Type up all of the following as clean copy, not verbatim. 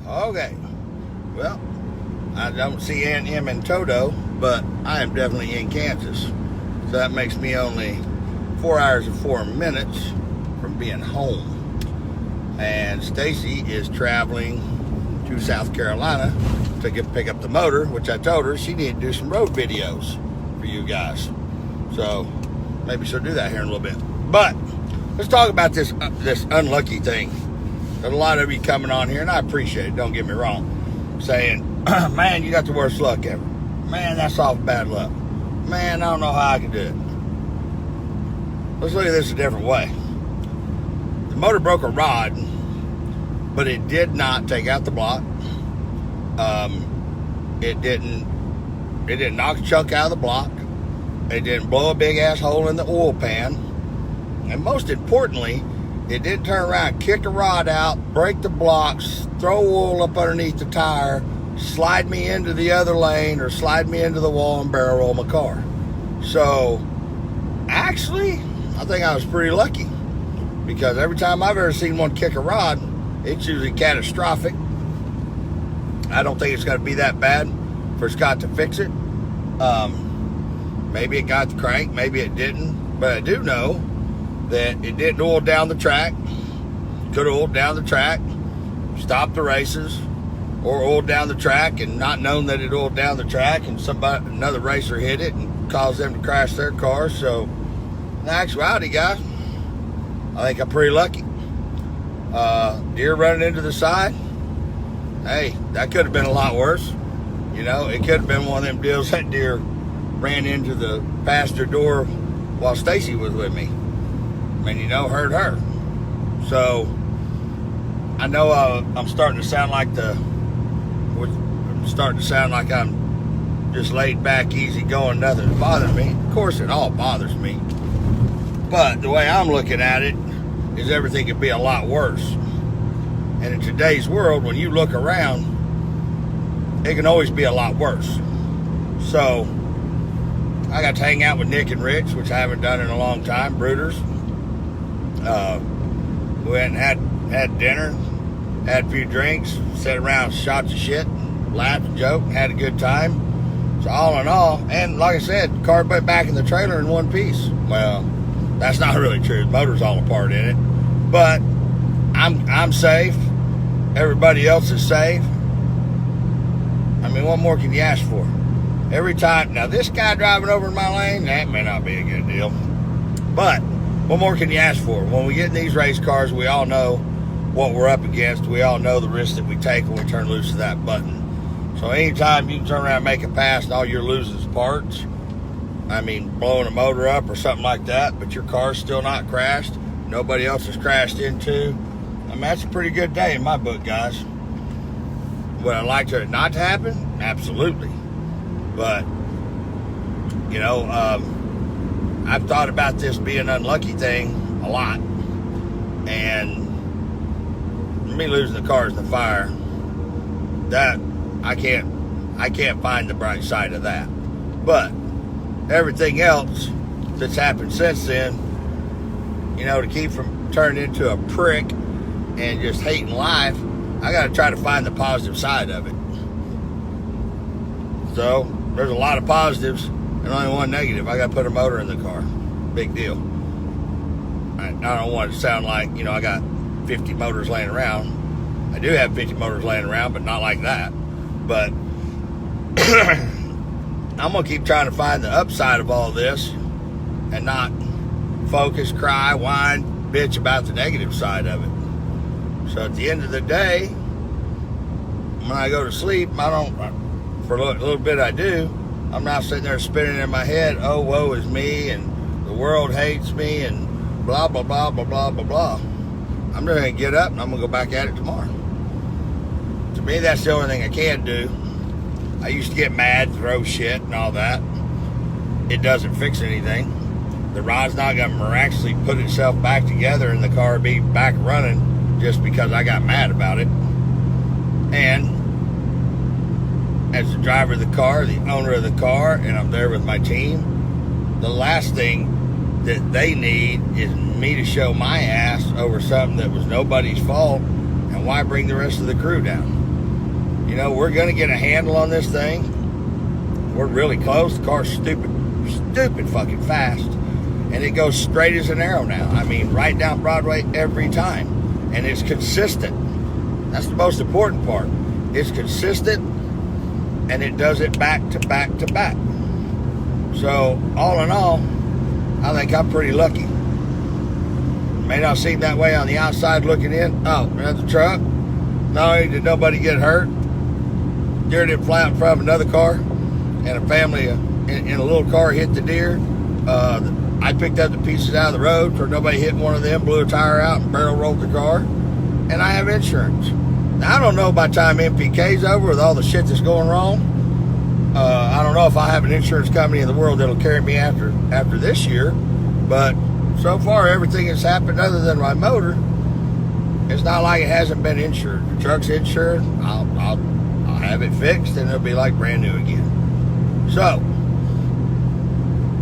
Okay. Well, I don't see Aunt Em and Toto, but I am definitely in Kansas. So that makes me only 4 hours and 4 minutes from being home. And Stacy is traveling to South Carolina to pick up the motor, which I told her she needed to do some road videos for you guys. So maybe she'll do that here in a little bit. But let's talk about this unlucky thing. There's a lot of you coming on here, and I appreciate it, don't get me wrong, saying, man, you got the worst luck ever. Man, that's off bad luck. Man, I don't know how I can do it. Let's look at this a different way. The motor broke a rod, but it did not take out the block. It didn't knock a chunk out of the block. It didn't blow a big ass hole in the oil pan. And most importantly, it didn't turn around, kick a rod out, break the blocks, throw oil up underneath the tire, slide me into the other lane, or slide me into the wall and barrel roll my car. So, actually, I think I was pretty lucky, because every time I've ever seen one kick a rod, it's usually catastrophic. I don't think it's going to be that bad for Scott to fix it. Maybe it got the crank, maybe it didn't, but I do know that it didn't oil down the track. Could have oiled down the track, stopped the races, or oiled down the track and not known that it oiled down the track, and another racer hit it and caused them to crash their car. So, in actuality, guys, I think I'm pretty lucky. Deer running into the side, hey, that could have been a lot worse. You know, it could have been one of them deals that deer ran into the pasture door while Stacy was with me. And, you know, hurt her. So, I know I'm starting to sound like I'm just laid back, easy going, nothing's bothering me. Of course, it all bothers me. But the way I'm looking at it is everything could be a lot worse. And in today's world, when you look around, it can always be a lot worse. So, I got to hang out with Nick and Rich, which I haven't done in a long time, Brooders. We went and had dinner, had a few drinks, sat around, shot the shit, laughed and joked, had a good time. So all in all, and like I said, the car went back in the trailer in one piece. Well, that's not really true. The motor's all apart in it. But I'm safe. Everybody else is safe. I mean, what more can you ask for? Every time, now this guy driving over in my lane, that may not be a good deal. But what more can you ask for? When we get in these race cars, we all know what we're up against. We all know the risk that we take when we turn loose of that button. So anytime you can turn around and make a pass and all you're losing is parts, I mean, blowing a motor up or something like that, but your car's still not crashed, nobody else has crashed into, I mean, that's a pretty good day in my book, guys. Would I like it not to happen? Absolutely. But, you know, I've thought about this being an unlucky thing a lot. And me losing the cars in the fire, that I can't find the bright side of that. But everything else that's happened since then, you know, to keep from turning into a prick and just hating life, I got to try to find the positive side of it. So there's a lot of positives and only one negative. I got to put a motor in the car. Big deal. I don't want it to sound like, you know, I got 50 motors laying around. I do have 50 motors laying around, but not like that. But I'm going to keep trying to find the upside of all this and not focus, cry, whine, bitch about the negative side of it. So at the end of the day, when I go to sleep, for a little bit I do, I'm not sitting there spinning in my head, oh, woe is me, and the world hates me, and blah, blah, blah, blah, blah, blah, blah. I'm just going to get up and I'm going to go back at it tomorrow. To me, that's the only thing I can do. I used to get mad, throw shit and all that. It doesn't fix anything. The rod's not going to miraculously put itself back together and the car be back running just because I got mad about it. And as the driver of the car, the owner of the car, and I'm there with my team, the last thing that they need is me to show my ass over something that was nobody's fault, and why bring the rest of the crew down? you know, we're going to get a handle on this thing. We're really close. The car's stupid fucking fast. And it goes straight as an arrow now. I mean, right down Broadway every time. And it's consistent. That's the most important part. It's consistent, and it does it back to back to back. So, all in all, I think I'm pretty lucky. May not seem that way on the outside looking in. Oh, there's the truck. Not only did nobody get hurt, deer didn't fly out in front of another car, and a family in a little car hit the deer. I picked up the pieces out of the road for nobody hit one of them, blew a tire out, and barrel rolled the car. And I have insurance. Now, I don't know by the time MPK's over with all the shit that's going wrong. I don't know if I have an insurance company in the world that'll carry me after this year. But so far, everything that's happened other than my motor, it's not like it hasn't been insured. The truck's insured. I'll have it fixed, and it'll be like brand new again. So,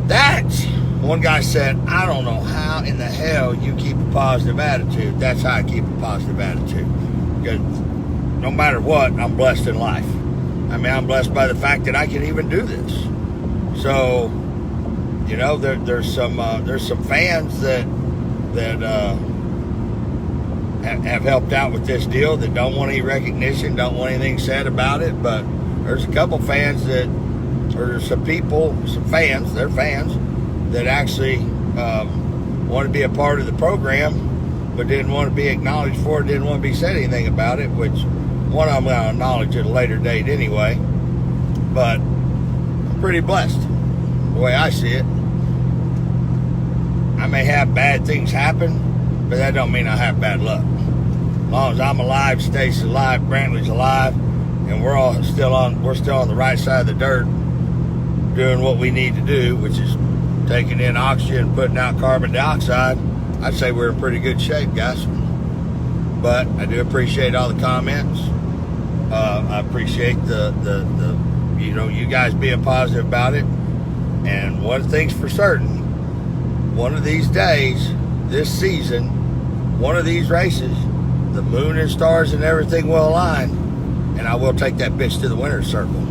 that's... One guy said, I don't know how in the hell you keep a positive attitude. That's how I keep a positive attitude. Because no matter what, I'm blessed in life. I mean, I'm blessed by the fact that I can even do this. So, you know, there's some fans that have helped out with this deal that don't want any recognition, don't want anything said about it. But there's a couple fans there's some people, some fans, they're fans, that actually want to be a part of the program, but didn't want to be acknowledged for it, didn't want to be said anything about it, which one I'm going to acknowledge at a later date anyway. But I'm pretty blessed, the way I see it. I may have bad things happen, but that don't mean I have bad luck. As long as I'm alive, Stacy's alive, Brantley's alive, and we're still on the right side of the dirt, doing what we need to do, which is taking in oxygen and putting out carbon dioxide, I'd say we're in pretty good shape, guys. But I do appreciate all the comments. I appreciate the you guys being positive about it. And one thing's for certain, one of these days, this season, one of these races, the moon and stars and everything will align, and I will take that bitch to the winner's circle.